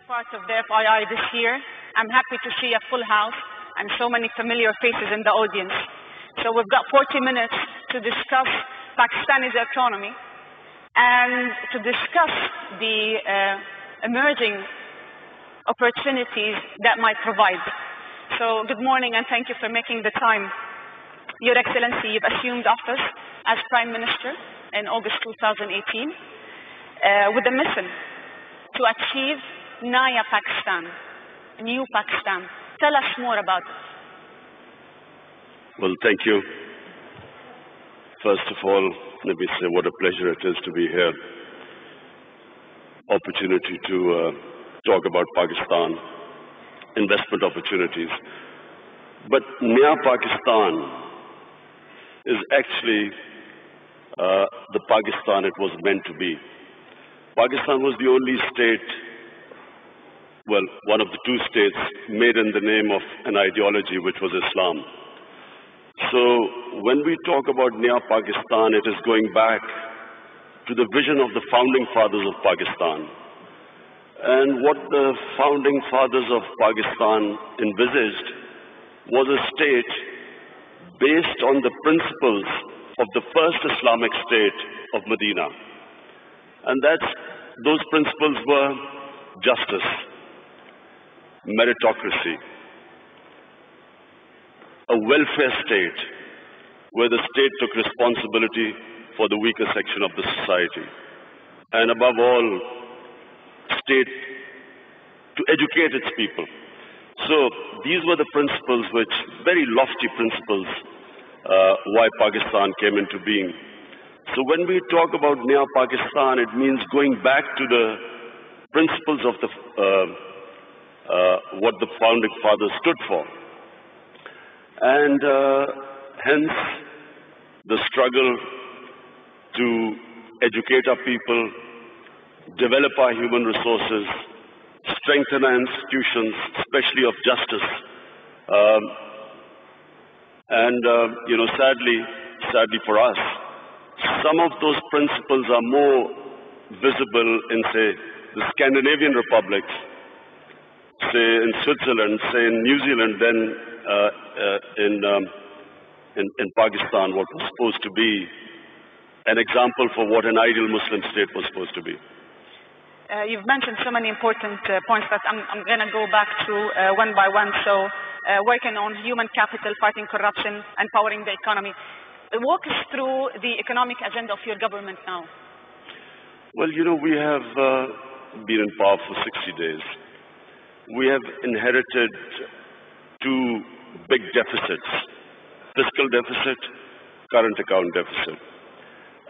part of the FII this year. I'm happy to see a full house and so many familiar faces in the audience. So we've got 40 minutes to discuss Pakistani's economy and to discuss the emerging opportunities that might provide. So good morning and thank you for making the time. Your Excellency, you've assumed office as Prime Minister in August 2018 with a mission to achieve Naya Pakistan, New Pakistan. Tell us more about it. Well, thank you. First of all, let me say what a pleasure it is to be here. Opportunity to talk about Pakistan, investment opportunities. But Naya Pakistan is actually the Pakistan it was meant to be. Pakistan was the only state, well, one of the two states made in the name of an ideology which was Islam. So when we talk about Naya Pakistan, it is going back to the vision of the founding fathers of Pakistan. And what the founding fathers of Pakistan envisaged was a state based on the principles of the first Islamic state of Medina. And those principles were justice, meritocracy, a welfare state where the state took responsibility for the weaker section of the society. And above all, state to educate its people. So these were the principles which, very lofty principles, why Pakistan came into being. So when we talk about Naya Pakistan, it means going back to the principles of the what the founding fathers stood for. And hence the struggle to educate our people, develop our human resources, strengthen our institutions, especially of justice. Sadly for us, some of those principles are more visible in, say, the Scandinavian republics, say in Switzerland, say in New Zealand, than in Pakistan, what was supposed to be an example for what an ideal Muslim state was supposed to be. You've mentioned so many important points that I'm going to go back to one by one. So working on human capital, fighting corruption, empowering the economy. Walk us through the economic agenda of your government now. Well, you know, we have been in power for 60 days. We have inherited two big deficits, fiscal deficit, current account deficit.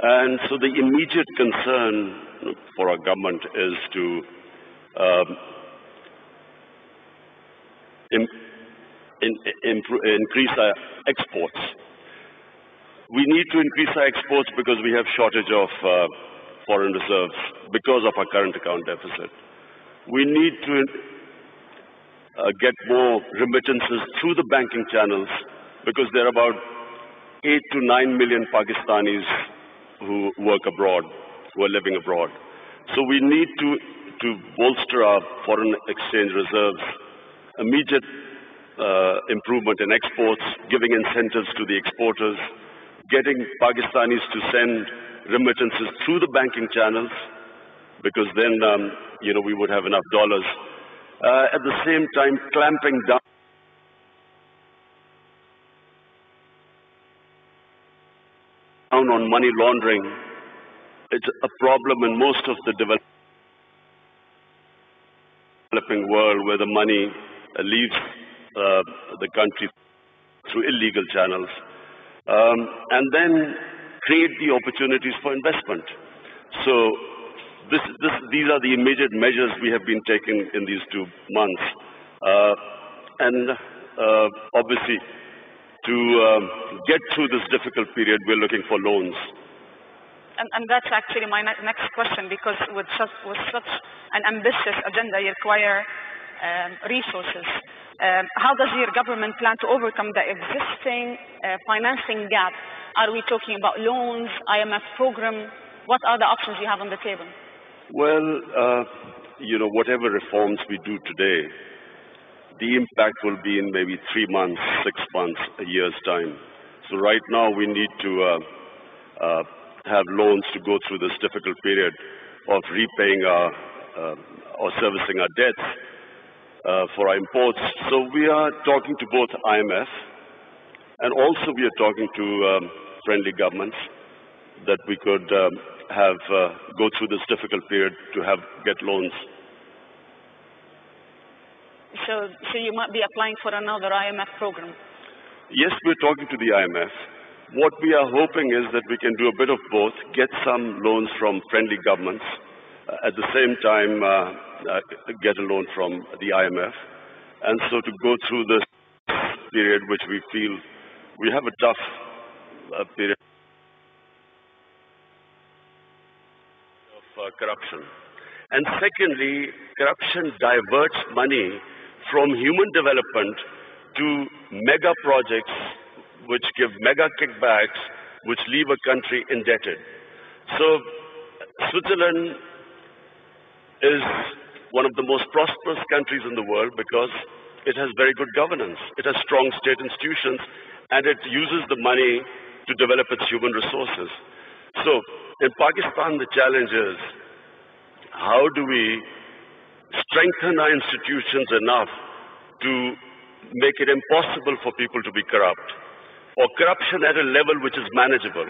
And so the immediate concern for our government is to increase our exports. We need to increase our exports because we have shortage of foreign reserves because of our current account deficit. We need to get more remittances through the banking channels because there are about 8 to 9 million Pakistanis who work abroad, who are living abroad. So we need to bolster our foreign exchange reserves, immediate improvement in exports, giving incentives to the exporters, getting Pakistanis to send remittances through the banking channels, because then, we would have enough dollars. At the same time, clamping down on money laundering. It's a problem in most of the developing world where the money leaves the country through illegal channels. And then create the opportunities for investment. So these are the immediate measures we have been taking in these 2 months. Obviously, to get through this difficult period, we're looking for loans. And that's actually my next question, because with such an ambitious agenda, you require resources. How does your government plan to overcome the existing financing gap? Are we talking about loans, IMF program? What are the options you have on the table? Well, whatever reforms we do today, the impact will be in maybe 3 months, 6 months, a year's time. So right now we need to have loans to go through this difficult period of repaying or servicing our debts for our imports. So we are talking to both IMF and also we are talking to friendly governments that we could have go through this difficult period to get loans. So you might be applying for another IMF program? Yes, we're talking to the IMF. What we are hoping is that we can do a bit of both, get some loans from friendly governments, at the same time get a loan from the IMF. And so to go through this period which we feel we have a tough period of corruption. And secondly, corruption diverts money from human development to mega projects which give mega kickbacks, which leave a country indebted. So Switzerland is one of the most prosperous countries in the world because it has very good governance. It has strong state institutions, and it uses the money to develop its human resources. So in Pakistan, the challenge is, how do we strengthen our institutions enough to make it impossible for people to be corrupt, or corruption at a level which is manageable?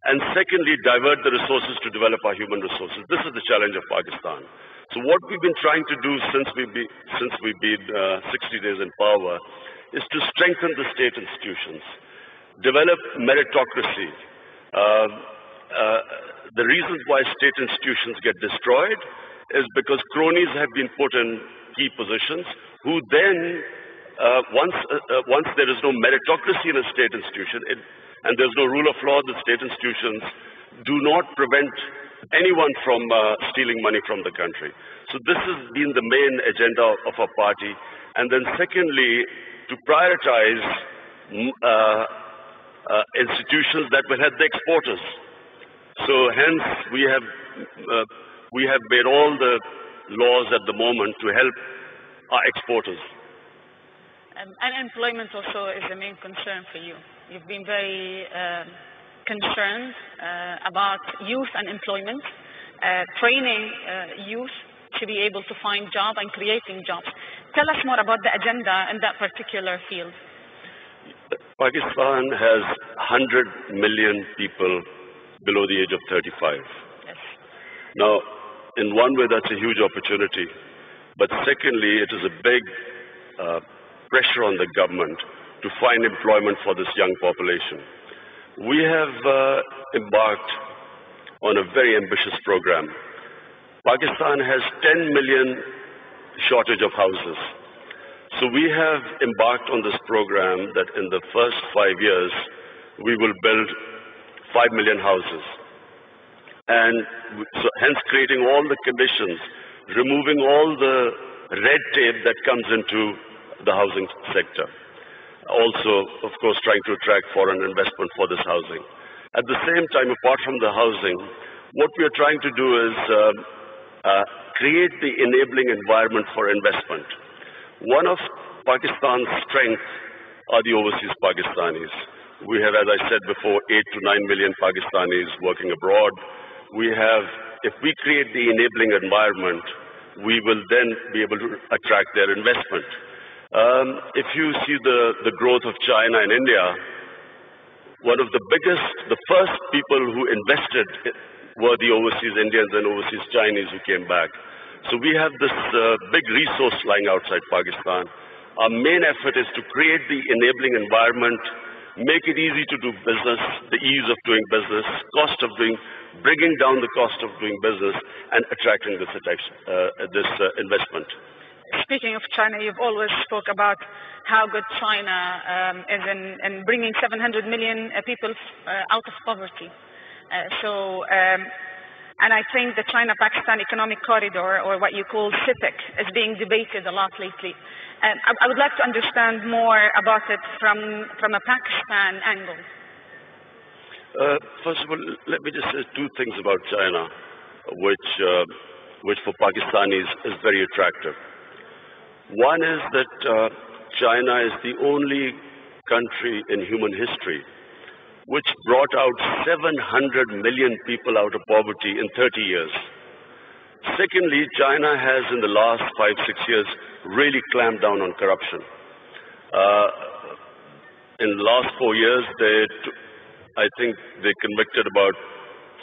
And secondly, divert the resources to develop our human resources. This is the challenge of Pakistan. So what we've been trying to do since we've been 60 days in power is to strengthen the state institutions, develop meritocracy. The reasons why state institutions get destroyed is because cronies have been put in key positions who then, once there is no meritocracy in a state institution and there's no rule of law, the state institutions do not prevent anyone from stealing money from the country. So this has been the main agenda of our party. And then secondly, to prioritize institutions that will help the exporters. So hence we have made all the laws at the moment to help our exporters. And unemployment also is the main concern for you. You've been very concerned about youth unemployment, training youth to be able to find jobs and creating jobs. Tell us more about the agenda in that particular field. Pakistan has 100 million people below the age of 35. Yes. Now, in one way, that's a huge opportunity. But secondly, it is a big pressure on the government to find employment for this young population. We have embarked on a very ambitious program. Pakistan has 10 million shortage of houses. So we have embarked on this program that in the first 5 years, we will build 5 million houses. And so hence creating all the conditions, removing all the red tape that comes into the housing sector. Also, of course, trying to attract foreign investment for this housing. At the same time, apart from the housing, what we are trying to do is create the enabling environment for investment. One of Pakistan's strengths are the overseas Pakistanis. We have, as I said before, 8 to 9 million Pakistanis working abroad. We have, if we create the enabling environment, we will then be able to attract their investment. If you see the growth of China and India, one of the first people who invested were the overseas Indians and overseas Chinese who came back. So we have this big resource lying outside Pakistan. Our main effort is to create the enabling environment, make it easy to do business, the ease of doing business, bringing down the cost of doing business, and attracting this investment. Speaking of China, you've always spoke about how good China is in bringing 700 million people out of poverty. And I think the China-Pakistan Economic Corridor, or what you call CIPEC, is being debated a lot lately. I would like to understand more about it from a Pakistan angle. First of all, let me just say two things about China, which which for Pakistanis is very attractive. One is that China is the only country in human history which brought out 700 million people out of poverty in 30 years. Secondly, China has in the last 5-6 years really clamped down on corruption. In the last 4 years, I think they convicted about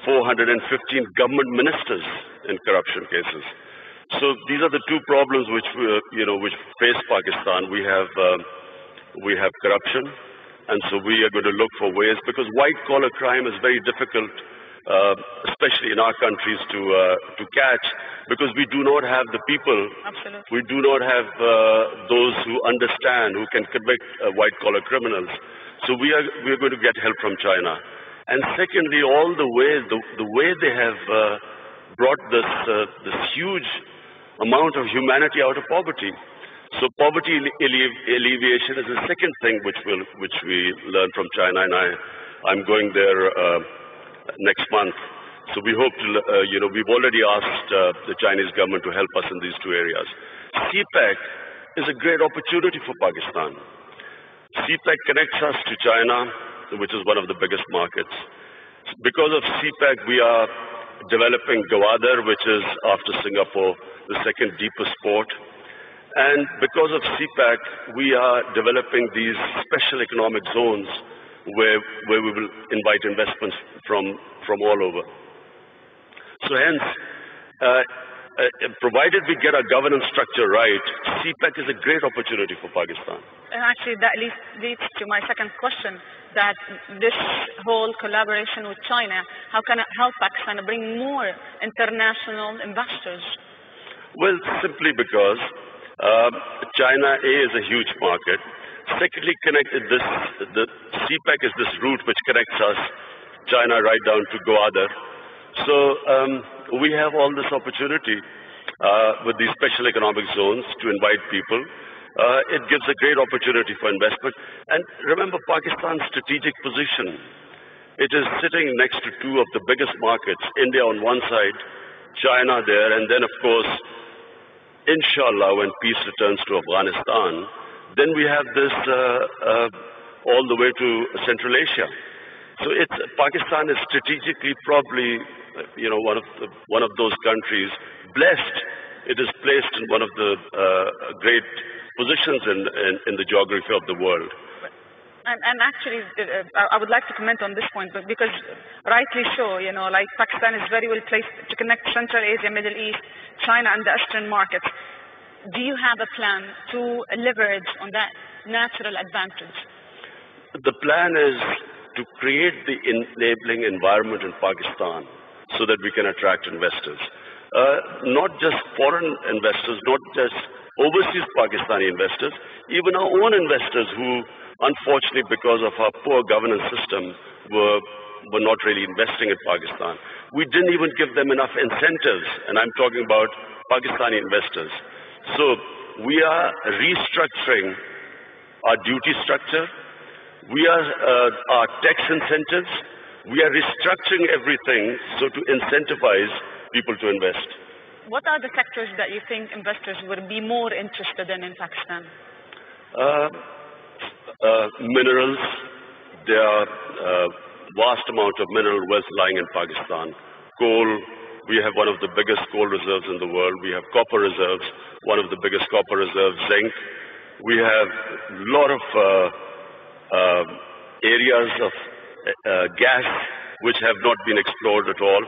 415 government ministers in corruption cases. So these are the two problems which which face Pakistan. We have corruption, and so we are going to look for ways, because white collar crime is very difficult, especially in our countries, to catch, because we do not have the people. Absolutely. We do not have those who understand, who can convict white collar criminals. So we are going to get help from China. And secondly, all the way they have brought this huge amount of humanity out of poverty. So poverty alleviation is the second thing which we learn from China, and I'm going there next month. So we hope to, we've already asked the Chinese government to help us in these two areas. CPEC is a great opportunity for Pakistan. CPEC connects us to China, which is one of the biggest markets. Because of CPEC, we are developing Gwadar, which is, after Singapore, the second deepest port. And because of CPEC, we are developing these special economic zones where we will invite investments from all over. So hence, provided we get our governance structure right, CPEC is a great opportunity for Pakistan. And actually, that leads to my second question, that this whole collaboration with China, how can it help Pakistan bring more international investors? Well, simply because China, A, is a huge market. Secondly, the CPEC is this route which connects us, China, right down to Gwadar. So we have all this opportunity with these special economic zones to invite people. It gives a great opportunity for investment. And remember Pakistan's strategic position. It is sitting next to two of the biggest markets, India on one side, China there, and then of course, inshallah, when peace returns to Afghanistan, then we have this all the way to Central Asia. So Pakistan is strategically probably one of those countries blessed. It is placed in one of the great positions in the geography of the world. And actually, I would like to comment on this point, but because rightly so, like Pakistan is very well placed to connect Central Asia, Middle East, China, and the Eastern markets. Do you have a plan to leverage on that natural advantage? The plan is to create the enabling environment in Pakistan so that we can attract investors. Not just foreign investors, not just overseas Pakistani investors, even our own investors who, unfortunately, because of our poor governance system, were not really investing in Pakistan. We didn't even give them enough incentives, and I'm talking about Pakistani investors. So we are restructuring our duty structure. We are our tax incentives. We are restructuring everything so to incentivize people to invest. What are the sectors that you think investors would be more interested in Pakistan? Minerals. There are vast amount of mineral wealth lying in Pakistan. Coal. We have one of the biggest coal reserves in the world. We have copper reserves, one of the biggest copper reserves. Zinc. We have a lot of areas of gas which have not been explored at all.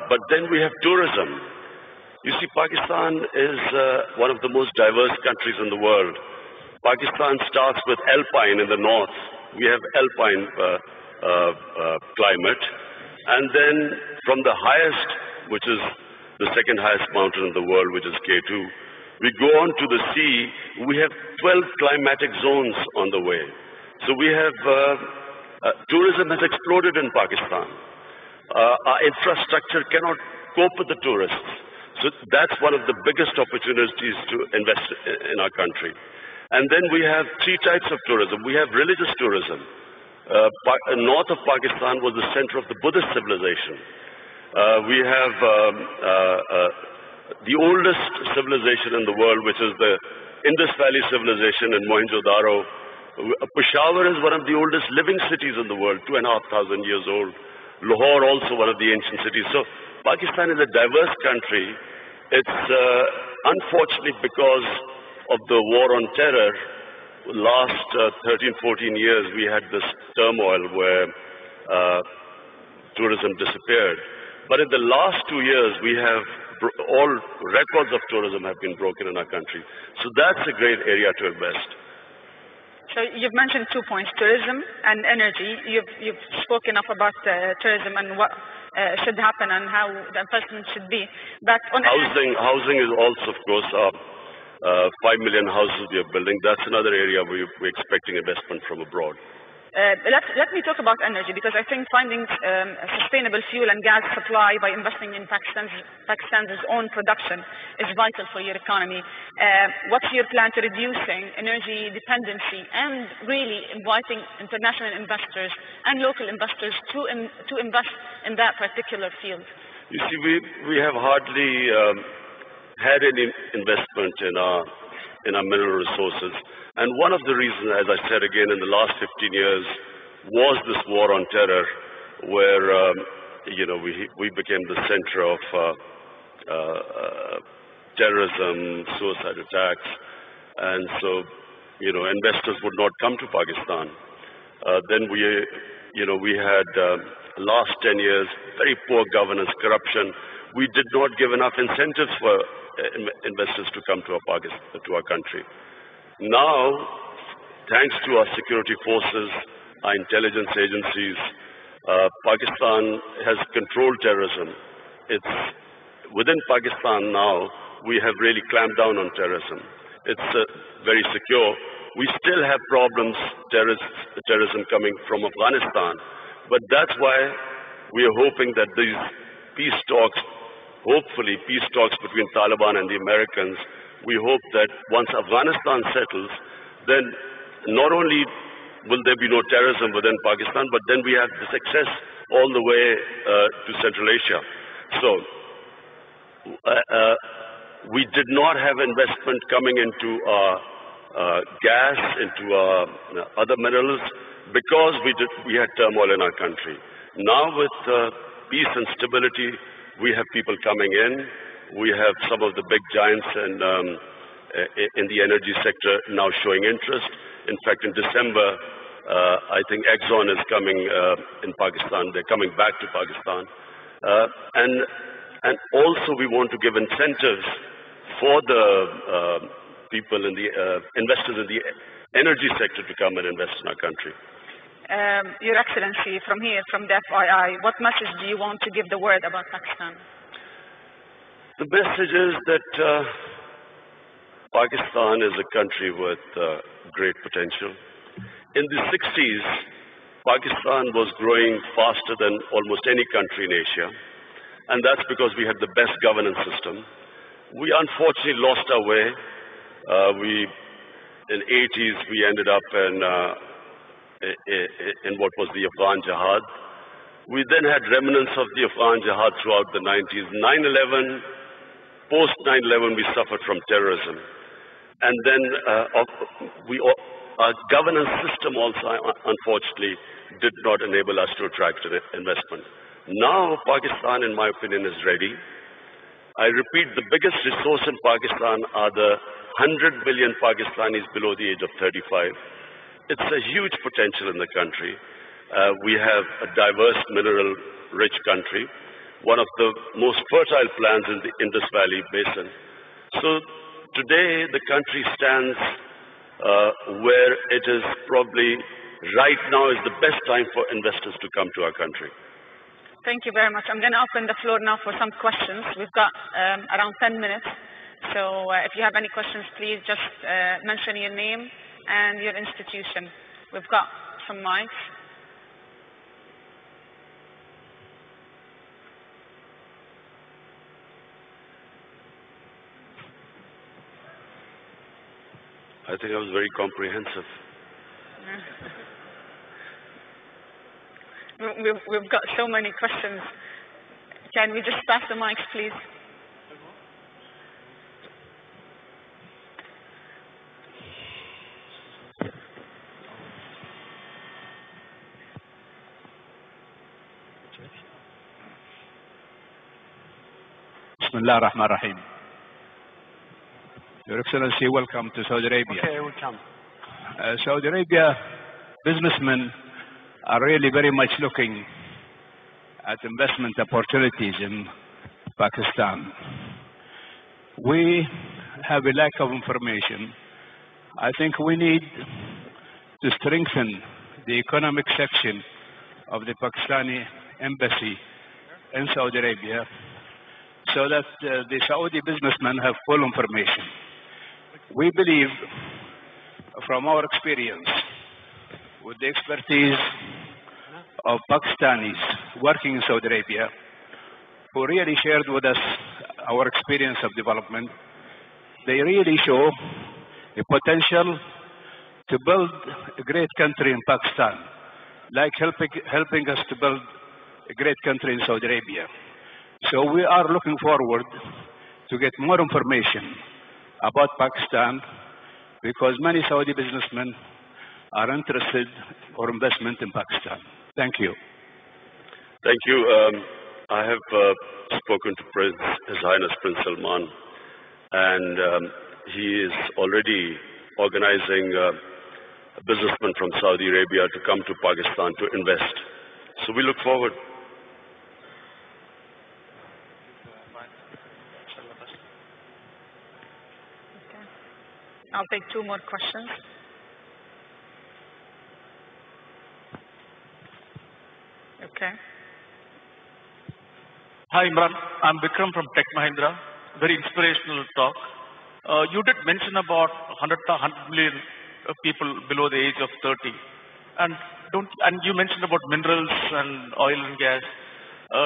But then we have tourism. You see, Pakistan is one of the most diverse countries in the world. Pakistan starts with alpine in the north. We have alpine climate. And then from the highest, which is the second highest mountain in the world, which is K2, we go on to the sea. We have 12 climatic zones on the way. So we have, tourism has exploded in Pakistan. Our infrastructure cannot cope with the tourists. So that's one of the biggest opportunities to invest in our country. And then we have three types of tourism. We have religious tourism. North of Pakistan was the center of the Buddhist civilization. We have the oldest civilization in the world, which is the Indus Valley civilization in Mohenjo-daro. Peshawar is one of the oldest living cities in the world, 2,500 years old. Lahore also one of the ancient cities. So Pakistan is a diverse country. It's unfortunately because of the war on terror, last 13, 14 years we had this turmoil where tourism disappeared. But in the last 2 years we have all records of tourism have been broken in our country. So that's a great area to invest. So you've mentioned 2 points, tourism and energy. You've spoken up about tourism and what should happen and how the investment should be. But on housing is also, of course, 5 million houses we are building. That's another area where we're expecting investment from abroad. Let me talk about energy, because I think finding sustainable fuel and gas supply by investing in Pakistan's own production is vital for your economy. What's your plan to reducing energy dependency and really inviting international investors and local investors to invest in that particular field? You see, we have hardly had any investment in our mineral resources. And one of the reasons, as I said again, in the last 15 years, was this war on terror, where we became the center of terrorism, suicide attacks, and so investors would not come to Pakistan. Then we had last 10 years very poor governance, corruption. We did not give enough incentives for investors to come to our country. Now, thanks to our security forces, our intelligence agencies, Pakistan has controlled terrorism. It's within Pakistan now, we have really clamped down on terrorism. It's very secure. We still have problems, terrorism coming from Afghanistan, but that's why we are hoping that these peace talks, hopefully peace talks between Taliban and the Americans, we hope that once Afghanistan settles, then not only will there be no terrorism within Pakistan, but then we have the success all the way to Central Asia. So we did not have investment coming into gas, into other minerals, because we had turmoil in our country. Now with peace and stability, we have people coming in. We have some of the big giants in the energy sector now showing interest. In fact, in December, I think Exxon is coming in Pakistan. They're coming back to Pakistan. And also we want to give incentives for the people in the investors in the energy sector to come and invest in our country. Your Excellency, from here, from the FII, what message do you want to give the world about Pakistan? The message is that Pakistan is a country with great potential. In the 60s, Pakistan was growing faster than almost any country in Asia, and that's because we had the best governance system. We unfortunately lost our way. In the 80s, we ended up in what was the Afghan Jihad. We then had remnants of the Afghan Jihad throughout the 90s. 9/11, post 9/11, we suffered from terrorism. And then our governance system also, unfortunately, did not enable us to attract investment. Now, Pakistan, in my opinion, is ready. I repeat, the biggest resource in Pakistan are the 100 million Pakistanis below the age of 35. It's a huge potential in the country. We have a diverse, mineral-rich country, one of the most fertile lands in the Indus Valley Basin. So today, the country stands where it is probably right now is the best time for investors to come to our country. Thank you very much. I'm going to open the floor now for some questions. We've got around 10 minutes. So if you have any questions, please just mention your name and your institution. We've got some mics. I think I was very comprehensive. We've got so many questions. Can we just pass the mics, please? Bismillah ar-Rahman ar-Rahim. Your Excellency, welcome to Saudi Arabia. Okay, welcome. Saudi Arabia businessmen are really very much looking at investment opportunities in Pakistan. We have a lack of information. I think we need to strengthen the economic section of the Pakistani embassy in Saudi Arabia so that the Saudi businessmen have full information. We believe, from our experience, with the expertise of Pakistanis working in Saudi Arabia, who really shared with us our experience of development, they really show a potential to build a great country in Pakistan, like helping us to build a great country in Saudi Arabia. So we are looking forward to get more information about Pakistan because many Saudi businessmen are interested for investment in Pakistan. Thank you. Thank you. I have spoken to His Highness Prince Salman, and he is already organizing businessmen from Saudi Arabia to come to Pakistan to invest. So we look forward. I'll take two more questions. Okay. Hi, Imran. I'm Vikram from Tech Mahindra. Very inspirational talk. You did mention about 100 million people below the age of 30. And you mentioned about minerals and oil and gas.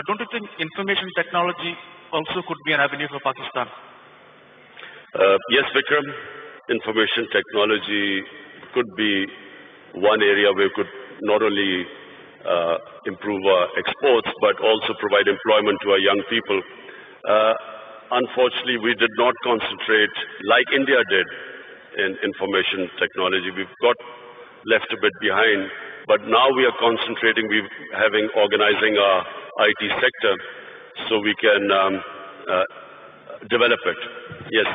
Don't you think information technology also could be an avenue for Pakistan? Yes, Vikram. Information technology could be one area where we could not only improve our exports, but also provide employment to our young people. Unfortunately, we did not concentrate like India did in information technology. We've got left a bit behind, but now we are concentrating. We're organizing our IT sector so we can develop it. Yes.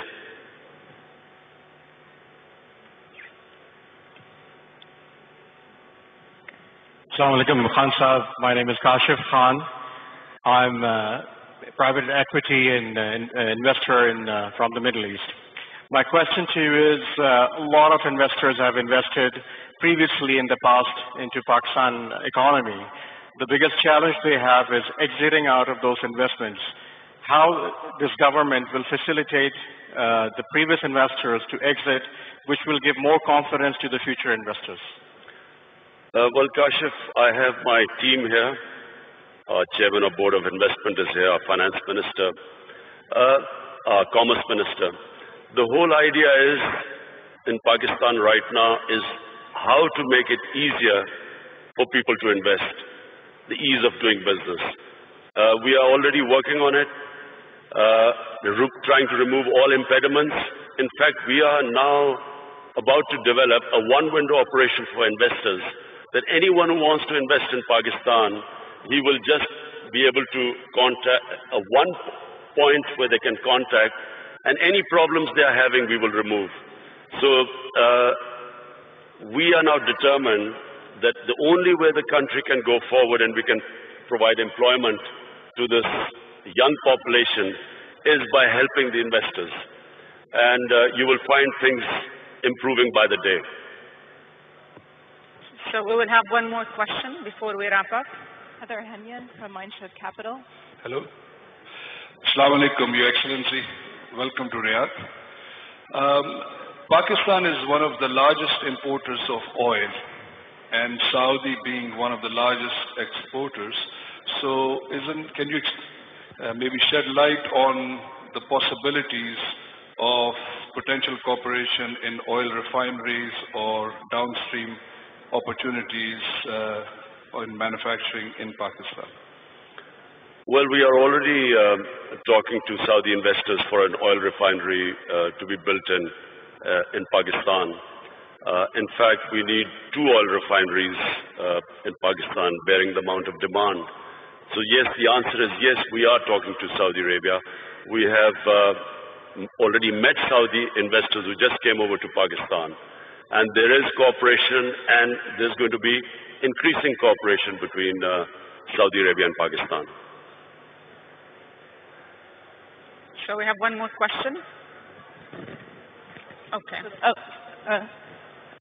Assalamu alaikum, Khan Saab. My name is Kashif Khan. I'm a private equity and investor from the Middle East. My question to you is, a lot of investors have invested previously in the past into Pakistan economy. The biggest challenge they have is exiting out of those investments. How this government will facilitate the previous investors to exit, which will give more confidence to the future investors? Well, Kashif, I have my team here. Our chairman of board of investment is here, our finance minister, our commerce minister. The whole idea is, in Pakistan right now, is how to make it easier for people to invest, the ease of doing business. We are already working on it, trying to remove all impediments. In fact, we are now about to develop a one-window operation for investors, that anyone who wants to invest in Pakistan, he will just be able to contact one point where they can contact, and any problems they are having, we will remove. So we are now determined that the only way the country can go forward and we can provide employment to this young population is by helping the investors. And you will find things improving by the day. So we will have one more question before we wrap up. Heather Henyon from Mindship Capital. Hello. Assalamu alaikum, Your Excellency. Welcome to Riyadh. Pakistan is one of the largest importers of oil, and Saudi being one of the largest exporters. So can you maybe shed light on the possibilities of potential cooperation in oil refineries or downstream opportunities in manufacturing in Pakistan? Well, we are already talking to Saudi investors for an oil refinery to be built in Pakistan. In fact, we need 2 oil refineries in Pakistan bearing the amount of demand. So yes, the answer is yes, we are talking to Saudi Arabia. We have already met Saudi investors who just came over to Pakistan. And there is cooperation, and there's going to be increasing cooperation between Saudi Arabia and Pakistan. So we have one more question. Okay.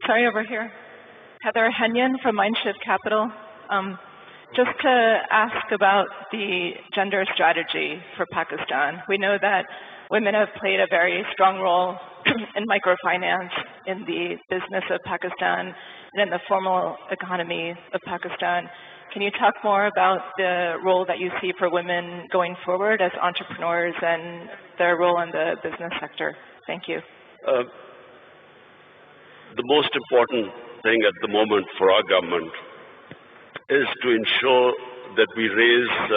Sorry, over here. Heather Henyon from Mindshift Capital. Just to ask about the gender strategy for Pakistan. We know that women have played a very strong role in microfinance, in the business of Pakistan, and in the formal economy of Pakistan. Can you talk more about the role that you see for women going forward as entrepreneurs and their role in the business sector? Thank you. The most important thing at the moment for our government is to ensure that we raise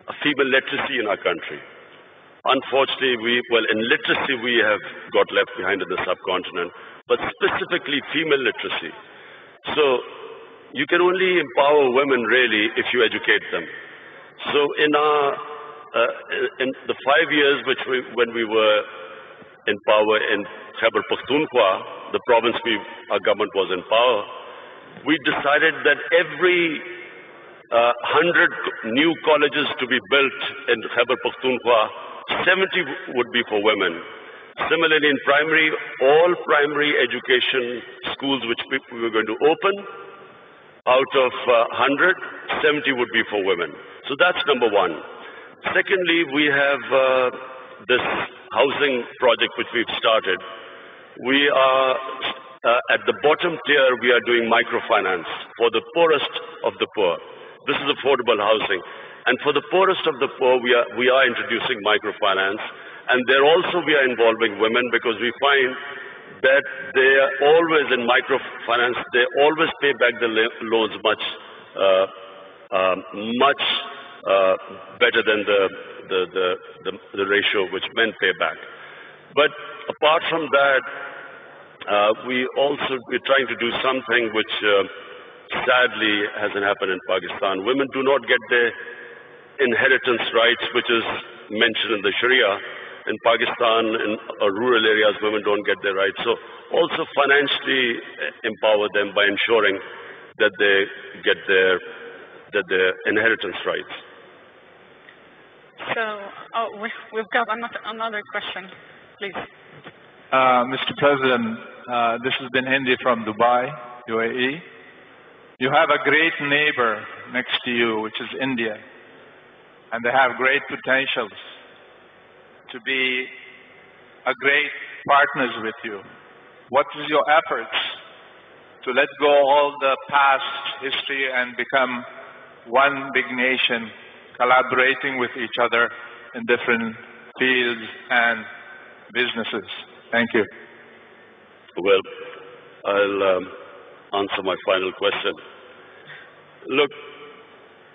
a female literacy in our country. Unfortunately, in literacy we have got left behind in the subcontinent, but specifically female literacy. So you can only empower women really if you educate them. So in the 5 years when we were in power in Khyber Pakhtunkhwa, the province our government was in power, we decided that every 100 new colleges to be built in Khyber Pakhtunkhwa, 70 would be for women. Similarly, in primary, all primary education schools which we were going to open, out of 100, 70 would be for women. So that's number one. Secondly, we have this housing project which we've started. We are at the bottom tier, we are doing microfinance for the poorest of the poor. This is affordable housing. And for the poorest of the poor, we are introducing microfinance. And there also we are involving women because we find that they are always in microfinance, they always pay back the loans much better than the ratio which men pay back. But apart from that, we're trying to do something which sadly hasn't happened in Pakistan. Women do not get their inheritance rights, which is mentioned in the Sharia. In Pakistan, in rural areas, women don't get their rights. So also financially empower them by ensuring that they get their inheritance rights. So, we've got another question, please. Mr. President, this has been Hindi from Dubai, UAE. You have a great neighbor next to you, which is India, and they have great potentials to be a great partners with you. What is your efforts to let go all the past history and become one big nation, collaborating with each other in different fields and businesses? Thank you. Well, I'll answer my final question. Look,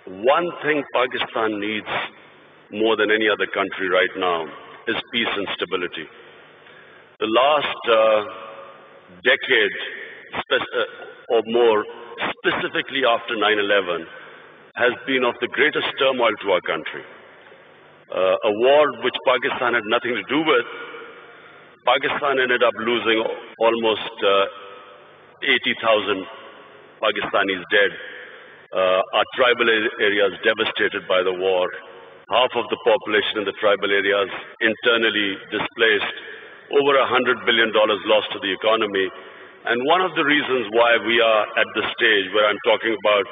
one thing Pakistan needs more than any other country right now is peace and stability. The last decade or more, specifically after 9/11, has been of the greatest turmoil to our country. A war which Pakistan had nothing to do with. Pakistan ended up losing almost 80,000 Pakistanis dead. Our tribal areas devastated by the war. Half of the population in the tribal areas internally displaced. Over $100 billion lost to the economy. And one of the reasons why we are at the stage where I'm talking about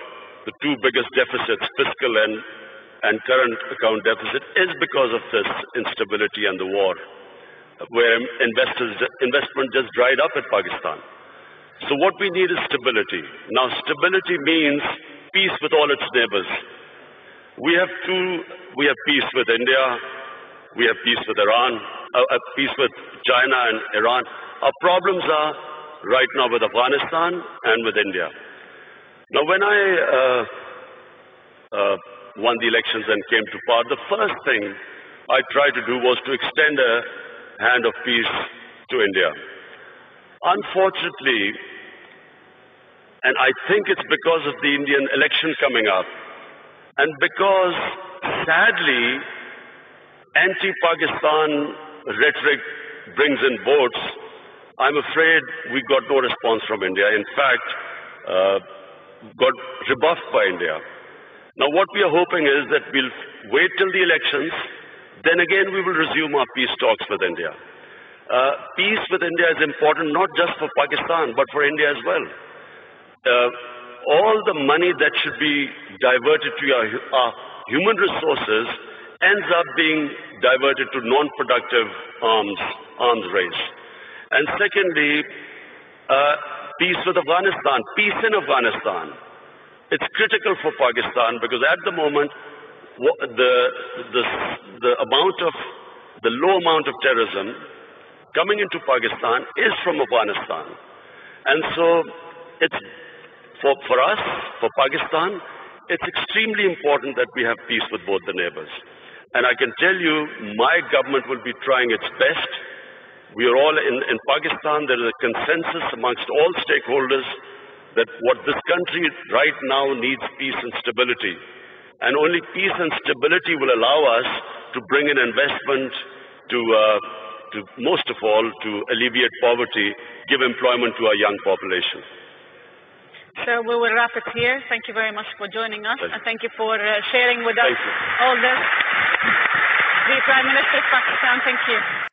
the 2 biggest deficits, fiscal and current account deficit, is because of this instability and the war, where investment just dried up in Pakistan. So what we need is stability. Now, stability means peace with all its neighbors. We have peace with India, we have peace with Iran, peace with China and Iran. Our problems are right now with Afghanistan and with India. Now, when I won the elections and came to power, the first thing I tried to do was to extend a hand of peace to India. Unfortunately, and I think it's because of the Indian election coming up, and because, sadly, anti-Pakistan rhetoric brings in votes, I'm afraid we got no response from India. In fact, got rebuffed by India. Now, what we are hoping is that we'll wait till the elections, then again we will resume our peace talks with India. Peace with India is important not just for Pakistan, but for India as well. All the money that should be diverted to our human resources ends up being diverted to non-productive arms race. And secondly, peace with Afghanistan, peace in Afghanistan. It's critical for Pakistan because at the moment, the low amount of terrorism coming into Pakistan is from Afghanistan. And so it's for us, for Pakistan, it's extremely important that we have peace with both the neighbors. And I can tell you, my government will be trying its best. We are all in Pakistan, there is a consensus amongst all stakeholders that what this country right now needs peace and stability. And only peace and stability will allow us to bring in investment to most of all, to alleviate poverty, give employment to our young population. So we will wrap it here. Thank you very much for joining us, and thank you for sharing with us all this. The Prime Minister of Pakistan, thank you.